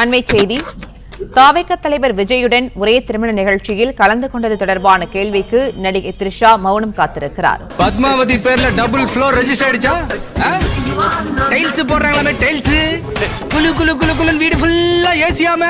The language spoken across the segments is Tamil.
அண்மை செய்தி. தாவேக தலைவர் விஜயுடன் ஒரே திருமண நிகழ்ச்சியில் கலந்து கொண்டது தொடர்பான கேள்விக்கு நடிகை த்ரிஷா மௌனம் காத்திருக்கிறார். பத்மாவதி பேர்ல டபுள் ஃப்ளோர் ரெஜிஸ்டர் ஆயிடுச்சா? டைல்ஸ் போடுறாங்களே, டைல்ஸ் குளு குளு குளு குளு வீடு ஃபுல்லா ஏசியாம.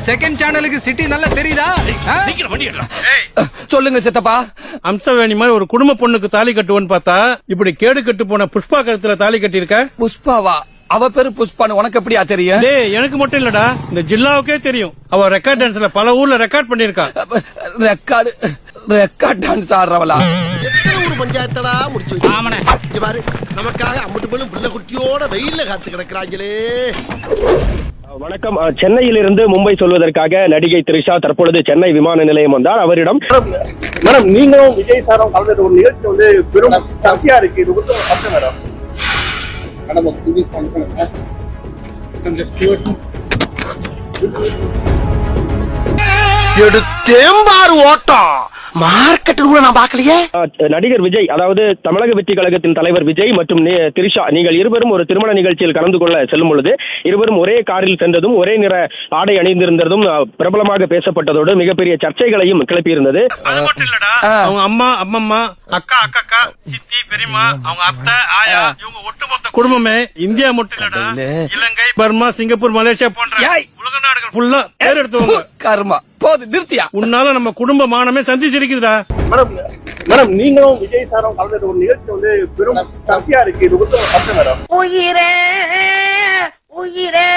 செகண்ட் சேனலுக்கு சிட்டி நல்லா தெரியுதா? சொல்லுங்க சித்தப்பா. அம்சவேணி மாதிரி ஒரு குடும்ப பொண்ணுக்கு தாலி கட்டுவோன்னு பார்த்தா இப்படி கேடு கட்டு போன புஷ்பா கழுத்துல தாலி கட்டி இருக்க. புஷ்பாவா? அவ பேரு புஷ்பான்னு உனக்கு எப்படியா தெரியும்? எனக்கு மட்டும் இல்லடா, இந்த ஜில்லாவுக்கே தெரியும். அவ ரெக்கார்ட் டான்ஸ்ல பல ஊர்ல ரெக்கார்ட் பண்ணிருக்கா. Record dance ஆடுறவளா? பஞ்சாயத்தடா முடிச்சு பாரு, நமக்காக அம்பட்டு போலும் பிள்ளை குட்டியோட வெயில்ல காத்து கிடக்குறாங்களே. வணக்கம். சென்னையிலிருந்து மும்பை சொல்வதற்காக நடிகை த்ரிஷா தற்பொழுது சென்னை விமான நிலையம் வந்தார். அவரிடம் மேடம், நீங்களும் விஜய் சாரும் கலந்து ஒரு நிகழ்ச்சி வந்து பெரும் சர்ச்சையா இருக்கு, இது வந்து மேடம் எடுத்தேம்பாரு ஓட்டம் மார்க்கெட்டில் கூட நான் பார்க்கலையே. நடிகர் விஜய், அதாவது தமிழக வெற்றி கழகத்தின் தலைவர் விஜய் மற்றும் த்ரிஷா, நீங்கள் இருவரும் ஒரு திருமண நிகழ்ச்சியில் கலந்து கொள்ள செல்லும் பொழுது இருவரும் ஒரே காரில் சென்றதும் ஒரே நிற ஆடை அணிந்திருந்ததும் பிரபலமாக பேசப்பட்டதோடு மிகப்பெரிய சர்ச்சைகளையும் கிளப்பியிருந்தது. அவங்க அம்மா, அம்மம்மா, அக்கா, அக்கா, சித்தி, பெரியம்மா, அவங்க அத்தை, ஆயா, இவங்க ஒட்டுமொத்த குடும்பமே இந்தியா மட்டும் இல்லடா, இலங்கை, பர்மா, சிங்கப்பூர், மலேசியா போன்ற உலக நாடுகள் ஃபுல்லா பேர் எடுத்துவாங்க. கர்மா போது நிறுத்தியா? உன்னால நம்ம குடும்ப மானமே சந்திச்சிருக்குதுடா. மேடம், நீங்களும் விஜய் சாரும் கலந்து ஒரு நிகழ்ச்சி வந்து பெரும் சர்ச்சையா இருக்கு, இது வந்து மேடம் உயிரே உயிரே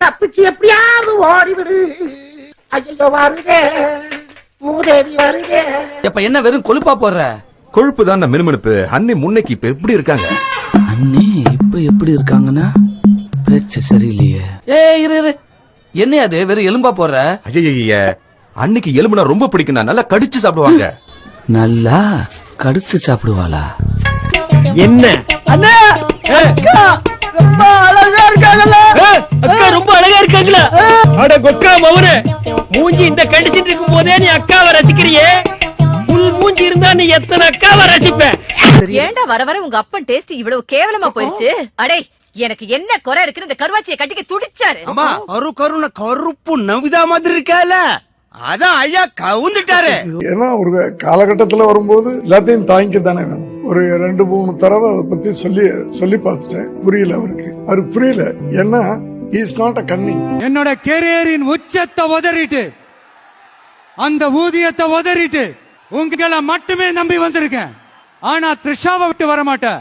தப்பிச்சு எப்படியாவது ஓடிவிடு. ஐயோ வருதே மூதேவி வருதே. இப்ப என்ன வெறும் கொழுப்பா போடுற? கொழுப்பு தான் மினுமினுப்பு. அண்ணி முன்னைக்கு இப்ப எப்படி இருக்காங்க? அண்ணி இப்ப எப்படி இருக்காங்கன்னா பேச்சு சரியில்லையே. இரு, என்ன அது வெறும் எலும்பா போடுற? ஐய, அன்னைக்கு எலும்புனா ரொம்ப பிடிக்கும், நல்லா கடிச்சு சாப்பிடுவாங்க. நல்லா கடிச்சு சாப்பிடுவாளா? என்ன அண்ணா அக்கா ரொம்ப அழகா இருக்காங்கல்ல? அக்கா ரொம்ப அழகா இருக்காங்களா? அட கொக்கா மவனே, மூஞ்சி இந்த கடிச்சிட்டு இருக்கும் போதே நீ அக்காவை ரசிக்கிறியே, புல் மூஞ்சி இருந்தா நீ எத்தனை அக்காவை ரசிப்ப? ஏண்டா வர வர உங்க அப்பன் டேஸ்ட் இவ்வளவு கேவலமா போயிருச்சு? அடே, எனக்கு என்ன குறை இருக்குன்னு இந்த கருவாச்சியை கட்டிக்க துடிச்சாரு. அம்மா கருண கருப்பு நவிதா மாதிரி இருக்கால, அதான் ஐயா கவுந்துட்டாரு. ஏன்னா ஒரு காலகட்டத்தில் வரும்போது எல்லாத்தையும் தாங்கிக்க தானே வேணும். ஒரு 2-3 தடவை அதை பத்தி சொல்லி பார்த்துட்டேன், புரியல அவருக்கு புரியல. ஏன்னா இஸ் நாட் அ கன்னிங். என்னோட கெரியரின் உச்சத்தை உதறிட்டு, அந்த ஊதியத்தை உதறிட்டு உங்களை மட்டுமே நம்பி வந்திருக்கேன். ஆனா த்ரிஷாவை விட்டு வர மாட்டேன்.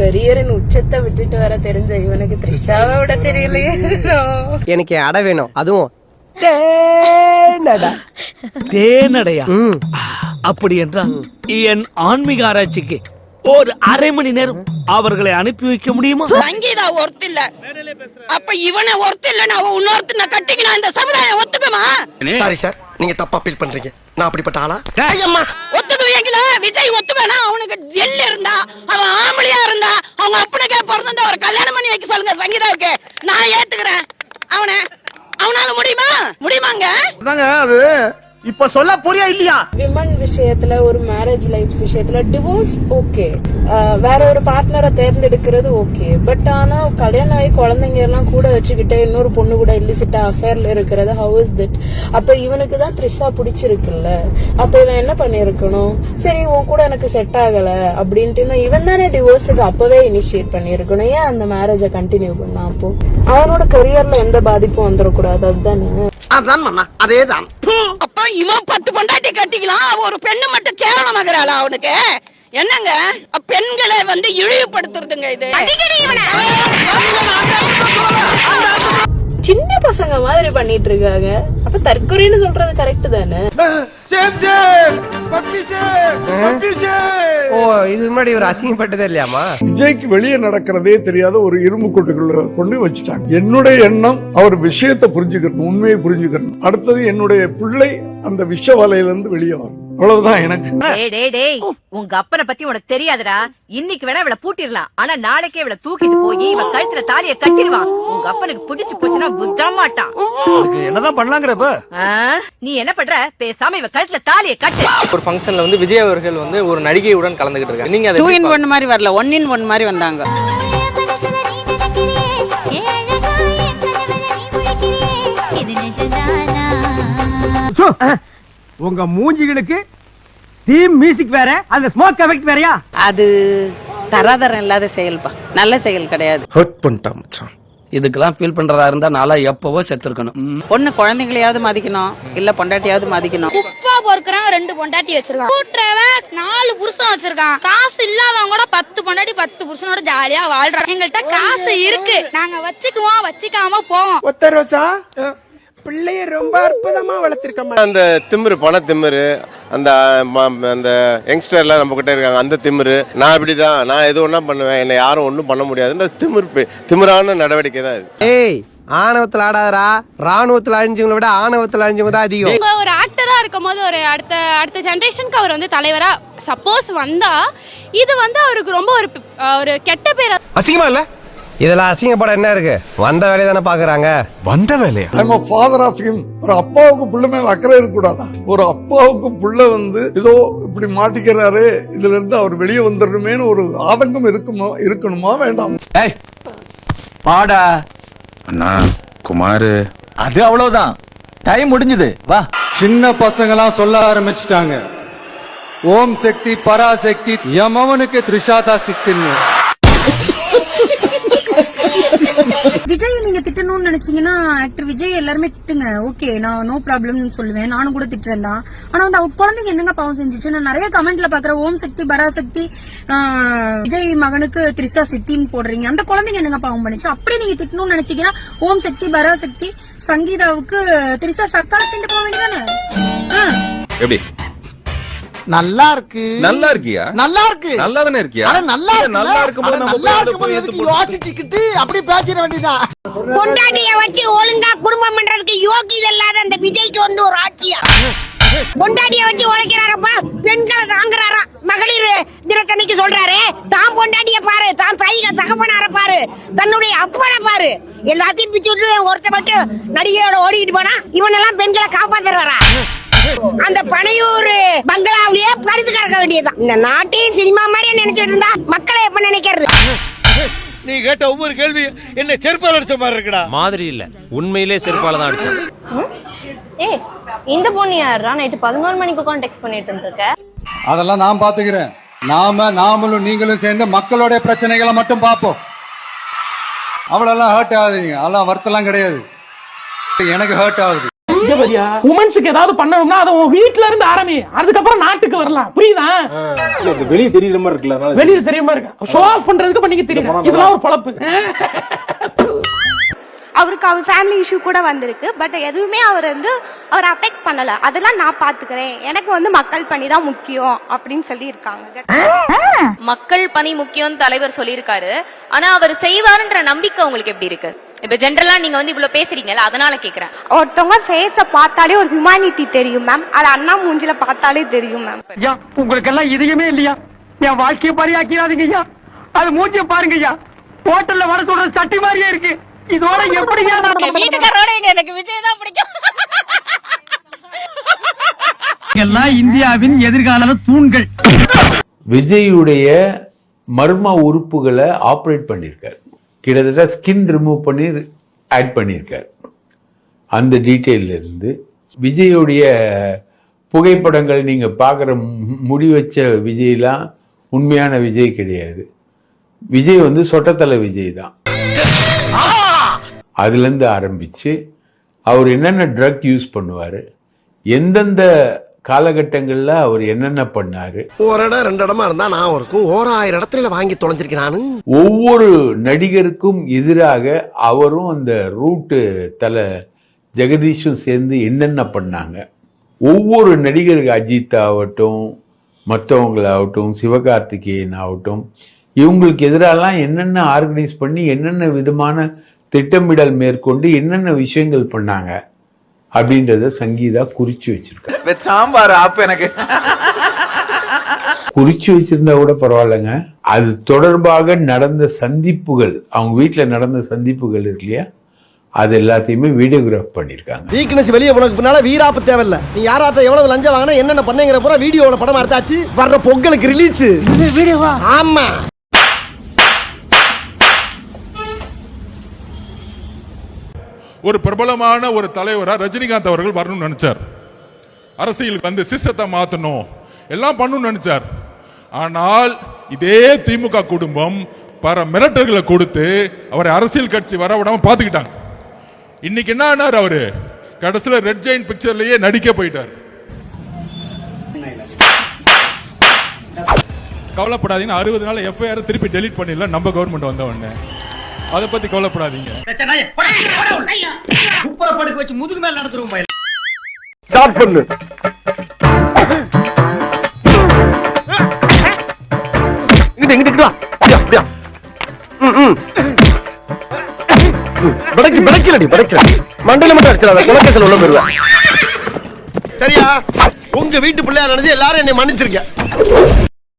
கரியரின் உச்சத்தை விட்டுட்டு வர தெரிஞ்ச இவனுக்கு த்ரிஷாவை விட தெரியலையே. எனக்கு அடை வேணும், அதுவும் தேனடையா? அப்படி என்றால் என் ஆன்மீக ஆராய்ச்சிக்கு ஒரு அரை மணி நேரம் அவர்களை அனுப்பி வைக்க முடியுமா? சங்கீதா ஒருத்த இல்ல, அப்ப இவனை ஒருத்த இல்ல, நான் இன்னொருத்தனை கட்டிக்கினா இந்த சமுதாயம் ஒத்துக்குமா? சாரி சார், நீங்க தப்பா ஃபீல் பண்றீங்க. நான் அப்படிப்பட்ட ஆளா? ஒத்துக்குவீங்களா? விஜய் ஒத்துவேனா? அவனுக்கு எல்ல இருந்தா, அவன் ஆம்பளையா இருந்தா, அவங்க அப்பனுக்கே பிறந்தா ஒரு கல்யாணம் பண்ணி வைக்க சொல்லுங்க சங்கீதாவுக்கு. நான் ஏத்துக்கிறேன். அவனால முடியுமாங்க? அது இப்ப சொல்ல புரியா இல்லையா? விமன் விஷயத்துல, ஒரு மேரேஜ் லைஃப் விஷயத்துல டிவோர்ஸ் ஓகே, வேற ஒரு பார்ட்னரை தேர்ந்தெடுக்கிறது ஓகே. பட் ஆனா கல்யாணம் ஆகி குழந்தைங்க எல்லாம் கூட வச்சுக்கிட்டு இன்னொரு பொண்ணு கூட இல்லிசிட்டா அஃபேர்ல இருக்கிறது, ஹவ் இஸ் தட்? அப்ப இவனுக்கு தான் த்ரிஷா பிடிச்சிருக்குல்ல, அப்ப இவன் என்ன பண்ணிருக்கணும்? சரி, உன் கூட எனக்கு செட் ஆகல அப்படின்ட்டு இவன் தானே டிவோர்ஸுக்கு அப்பவே இனிஷியேட் பண்ணிருக்கணும். ஏன் அந்த மேரேஜை கண்டினியூ பண்ணா? அப்போ அவனோட கரியர்ல எந்த பாதிப்பும் வந்துடக்கூடாது, அதுதானே? அதேதான். அப்ப இவன் 10 பொண்டாட்டி கட்டிக்கலாம், ஒரு பெண்ணு மட்டும் கேவலமாகறாளா அவனுக்கு? என்னங்க பெண்களை வந்து இழிவுபடுத்துறதுங்க இது. சின்ன பசங்க மாதிரி பண்ணிட்டு இருக்காங்க. அப்ப தற்கொலைன்னு சொல்றது கரெக்ட் தானே? ஓ, இது முன்னாடி ஒரு அசிங்கப்பட்டதே இல்லையாமா? விஜய்க்கு வெளியே நடக்கிறதே தெரியாத ஒரு இரும்பு கொட்டுக்குள்ள கொண்டு வச்சுட்டாங்க. என்னுடைய எண்ணம் அவர் விஷயத்தை புரிஞ்சுக்கணும், உண்மையை புரிஞ்சுக்கணும். அடுத்தது என்னுடைய பிள்ளை அந்த விஷ வலையிலிருந்து வெளியே வரும். அவ்வளவுதான் எனக்கு. உங்க அப்பனை பத்தி உனக்கு தெரியாதுடா. இன்னைக்கு வேணா இவளை பூட்டிடலாம், ஆனா நாளைக்கே இவளை தூக்கிட்டு போய் இவ கழுத்துல தாலியை கட்டிடுவான். உங்க அப்பனுக்கு பிடிச்சு போச்சுன்னா விட மாட்டான். என்னதான் பண்ணலாங்கிறப்ப நீ என்ன பண்ற? பேசாம இவ கழுத்துல தாலியை கட்டு. ஒரு ஃபங்க்ஷன்ல வந்து விஜய் அவர்கள் வந்து ஒரு நடிகையுடன் கலந்துகிட்டு இருக்காங்க. நீங்க 2 in 1 மாதிரி வரல, 1 in 1 மாதிரி வந்தாங்க. உங்க மூஞ்சிகளுக்கு தீம் மியூசிக் வேற, அந்த ஸ்மோக் எஃபெக்ட் வேறயா? அது தராதரம் இல்லாத செயல்பா, நல்ல செயல் கிடையாது. ஹர்ட் பண்ணிட்டான் மச்சான். இதுக்கெல்லாம் ஃபீல் பண்றதா இருந்தா நாளா எப்பவோ செத்துருக்கணும். பொண்ணு குழந்தைங்களையாவது மதிக்கணும், இல்ல பொண்டாட்டியாவது மதிக்கணும். உப்பா பொறுக்கிறவன் 2 பொண்டாட்டி வச்சிருக்கான், கூட்டுறவன் 4 புருஷன் வச்சிருக்கான், காசு இல்லாதவங்க கூட 10 பொண்டாட்டி 10 புருஷனோட ஜாலியா வாழ்றான். எங்கள்கிட்ட காசு இருக்கு, நாங்க வச்சுக்குவோம், வச்சுக்காம போவோம். ஒத்த ரோசா பிள்ளைய ரொம்ப அற்புதமா வளர்த்திருக்க. அந்த திமிரு, பண திமிரு, அந்த அந்த யங்ஸ்டர்லாம் நம்ம கிட்ட இருக்காங்க, அந்த திமிரு. நான் இப்படிதான், நான் எது ஒன்றா பண்ணுவேன், என்னை யாரும் ஒன்றும் பண்ண முடியாதுன்ற திமிரான நடவடிக்கை தான் இது. ஏய், ஆணவத்தில் ஆடாதரா, ராணுவத்தில் அழிஞ்சவங்களை விட ஆணவத்தில் அழிஞ்சவங்க தான் அதிகம். ஒரு ஆக்டரா இருக்கும் போது ஒரு அடுத்த ஜெனரேஷனுக்கு அவர் வந்து தலைவரா சப்போஸ் வந்தா, இது வந்து அவருக்கு ரொம்ப ஒரு கெட்ட பேர். அசிங்கமா இல்ல? இதெல்லாம் அசிங்கப்பட என்ன இருக்கு? வந்த வேலையை தானே பாக்குறாங்க. வந்த வேலையா? I'm a father of him. ஒரு அப்பாவுக்கு புள்ள மேல அக்கறை இருக்க கூடாதா? ஒரு அப்பாவுக்கு புள்ள வந்து இதோ இப்படி மாட்டிக்கிறாரு, இதுல இருந்து அவர் வெளியே வந்துடணுமேனு ஒரு ஆதங்கம் இருக்கணுமா வேண்டாம்? பாடா அண்ணா குமாரு, அது அவ்வளவுதான், டைம் முடிஞ்சது, வா. சின்ன பசங்களாம் சொல்ல ஆரம்பிச்சுட்டாங்க, ஓம் சக்தி பராசக்தி, எமவனுக்கு திரிஷாதா சிக்தின்னு. விஜய் நீங்க திட்டணும்னு நினைச்சீங்கன்னா ஆக்டர் விஜய் எல்லாருமே திட்டுங்க, ஓகே, நான் நோ ப்ராப்ளம்னு சொல்லுவேன், நானும் கூட திட்டுறேன் தான். ஆனா வந்து அவங்க குழந்தைங்க என்னங்க பாவம் செஞ்சுச்சு? நான் நிறைய கமெண்ட்ல பாக்குறேன், ஓம் சக்தி பராசக்தி, விஜய் மகனுக்கு திரிஷா சித்தின்னு போடுறீங்க, அந்த குழந்தைங்க என்னங்க பாவம் பண்ணுச்சு? அப்படி நீங்க திட்டணும்னு நினைச்சீங்கன்னா ஓம் சக்தி பராசக்தி சங்கீதாவுக்கு திரிஷா சக்கால திண்டு போக வேண்டியதானே? எப்படி நல்லா இருக்கு. நல்லா இருக்கியா? நல்லா இருக்கு. நல்லா தானே இருக்கியா? நல்லா இருக்கும்போது நம்ம எதுக்கு யோசிச்சுக்கிட்டு அப்படி பேசிட வேண்டியதான். பொண்டாட்டிய வச்சு ஒழுங்கா குடும்பம் பண்றதுக்கு யோகிதை இல்லாத அந்த விஜய்க்கு வந்து ஒரு ஆட்சியா? பொண்டாட்டிய வச்சு உழைக்கிறாரப்பா, பெண்களை தாங்குறாரா? மகளிர் தினத்தன்னைக்கு சொல்றாரு, தான் பொண்டாட்டிய பாரு, தான் தாயில தகப்பனார பாரு, தன்னுடைய அப்பனை பாரு, எல்லாத்தையும் பிச்சுட்டு ஒருத்த மட்டும் நடிகையோட ஓடிட்டு போனா இவனெல்லாம் பெண்களை காப்பாத்துறாரா? அந்த பனையூர் பங்களாவிலேயே படுத்து கிடக்க வேண்டியதுதான். இந்த நாட்டையும் சினிமா மாதிரி நினைச்சிட்டு இருந்தா மக்களை எப்ப நினைக்கிறது? நீ கேட்ட ஒவ்வொரு கேள்வி என்ன செருப்பால் அடிச்ச மாதிரி இருக்குடா. மாதிரி இல்ல, உண்மையிலே செருப்பால தான் அடிச்சேன். ஏய், இந்த பொண்ணு யாரா நைட்டு 11 மணிக்கு கான்டாக்ட் பண்ணிட்டு இருந்திருக்க? அதெல்லாம் நான் பாத்துக்கிறேன். நாமளும் நீங்களும் சேர்ந்து மக்களோட பிரச்சனைகளை மட்டும் பார்ப்போம். அவ்வளவு ஹர்ட் ஆகுதுங்க, அதெல்லாம் வருத்தலாம் கிடையாது, எனக்கு ஹர்ட் ஆகுது. உமன்ஸுக்கு ஏதாவது பண்ணணும்னா அதை உன் வீட்டுல இருந்து ஆரம்பி, அதுக்கப்புறம் நாட்டுக்கு வரலாம், புரியுதா? வெளியே தெரியற மாதிரி இருக்குல்ல, வெளியே தெரியாம இருக்கு, ஷோ ஆஃப் பண்றதுக்கு பண்ணிக்க தெரியும், இதெல்லாம் ஒரு பொழப்பு. அவருக்கு அவர் ஃபேமிலி இஷ்யூ கூட வந்திருக்கு, பட் எதுவுமே அவர் அஃபெக்ட் பண்ணல. அதெல்லாம் நான் பாத்துக்கிறேன், எனக்கு வந்து மக்கள் பணி தான் முக்கியம் அப்படின்னு சொல்லி இருக்காங்க. மக்கள் பணி முக்கியம் தலைவர் சொல்லியிருக்காரு, ஆனா அவர் செய்வாருன்ற நம்பிக்கை உங்களுக்கு எப்படி இருக்கு? இப்ப ஜெனரலா நீங்க வந்து இவ்வளவு பேசுறீங்கல்ல, அதனால கேக்குறேன். ஒருத்தவங்க ஃபேஸ பார்த்தாலே ஒரு ஹியூமனிட்டி தெரியும் மேம், அது அண்ணா மூஞ்சில பார்த்தாலே தெரியும் மேம். ஐயா, உங்களுக்கு எல்லாம் இதயமே இல்லையா? என் வாழ்க்கையை பரியாக்கிறாதீங்க ஐயா, அது மூஞ்சிய பாருங்க ஐயா, ஹோட்டல்ல வர சொல்ற சட்டி மாதிரியே இருக்கு. இதோட எப்படி வீட்டுக்காரோட எனக்கு விஜய் தான் பிடிக்கும். எல்லாம் இந்தியாவின் எதிர்கால தூண்கள். விஜயுடைய மர்ம உறுப்புகளை ஆப்ரேட் பண்ணியிருக்காரு, கிட்டத்தட்ட ஸ்கின் ரிமூவ் பண்ணி ஆட் பண்ணியிருக்காரு. அந்த டீட்டெயில இருந்து விஜயுடைய புகைப்படங்கள் நீங்க பார்க்குற முடி வச்ச விஜய்லாம் உண்மையான விஜய் கிடையாது. விஜய் வந்து சொட்டத்தலை விஜய் தான். அதுலேருந்து ஆரம்பிச்சு அவர் என்னென்ன ட்ரக் யூஸ் பண்ணுவார், எந்தெந்த காலகட்டங்களில் அவர் என்னென்ன பண்ணாரு, ஒரு இடம் 2 இடமா இருந்தா நான் இருக்கும் 1000 இடத்துல வாங்கி தொலைஞ்சிருக்கேன் நானு. ஒவ்வொரு நடிகருக்கும் எதிராக அவரும் அந்த ரூட்டு தலை ஜெகதீஷும் சேர்ந்து என்னென்ன பண்ணாங்க, ஒவ்வொரு நடிகருக்கு அஜித் ஆகட்டும், மற்றவங்களாகட்டும், சிவகார்த்திகேயன் ஆகட்டும், இவங்களுக்கு எதிராலாம் என்னென்ன ஆர்கனைஸ் பண்ணி என்னென்ன விதமான திட்டமிடல் மேற்கொண்டு என்னென்ன விஷயங்கள் பண்ணாங்க அப்படின்றத சங்கீதா குறிச்சு வச்சிருக்காங்க. சாம்பார் ஆப் எனக்கு குறிச்சு வச்சிருந்தா கூட பரவாயில்லைங்க, அது தொடர்பாக நடந்த சந்திப்புகள், அவங்க வீட்டுல நடந்த சந்திப்புகள் இருக்கு இல்லையா, அது எல்லாத்தையுமே வீடியோகிராஃப் பண்ணிருக்காங்க. வீக்னஸ் வெளியே உனக்கு பின்னால வீராப்பு தேவையில்ல. நீ யாராட்ட எவ்வளவு லஞ்சம் வாங்கினா என்னென்ன பண்ணேங்கிற பூரா வீடியோல படம் எடுத்தாச்சு, வர்ற பொங்கலுக்கு ரிலீஸ் வீடியோவா? ஆமா. ஒரு பிரபலமான ஒரு தலைவரா ரஜினிகாந்த் அவர்கள் வரணும்னு நினைச்சார். அரசியலுக்கு வந்து சிஸ்டத்தை மாத்தணும் எல்லாம் பண்ணணும்னு நினைச்சார். ஆனால் இதே திமுக குடும்பம் பல மிரட்டல்களை கொடுத்து அவரை அரசியல் கட்சி வர விடாம பாத்துக்கிட்டாங்க. இன்னைக்கு என்ன ஆனார்? அவரு கடைசியில ரெட் ஜெயின் பிக்சர்லயே நடிக்க போயிட்டார். கவலைப்படாதீங்க, 60 நாள் எஃப்ஐஆர் திருப்பி டெலீட் பண்ணிடலாம் நம்ம கவர்மெண்ட் வந்த உடனே. அதை பத்தி கவலைப்படாதீங்க. வச்சு முதுகு மேல நடத்துறோம். ஸ்டார்ட் பண்ணு. இங்கிட்டு வா. அப்படியா மண்டல மட்டும் அடிச்சிடாத, குலக்கேசல் உள்ள போயிருவேன். சரியா? உங்க வீட்டு பிள்ளையா நினைச்சு எல்லாரும் என்னை மன்னிச்சிருக்க.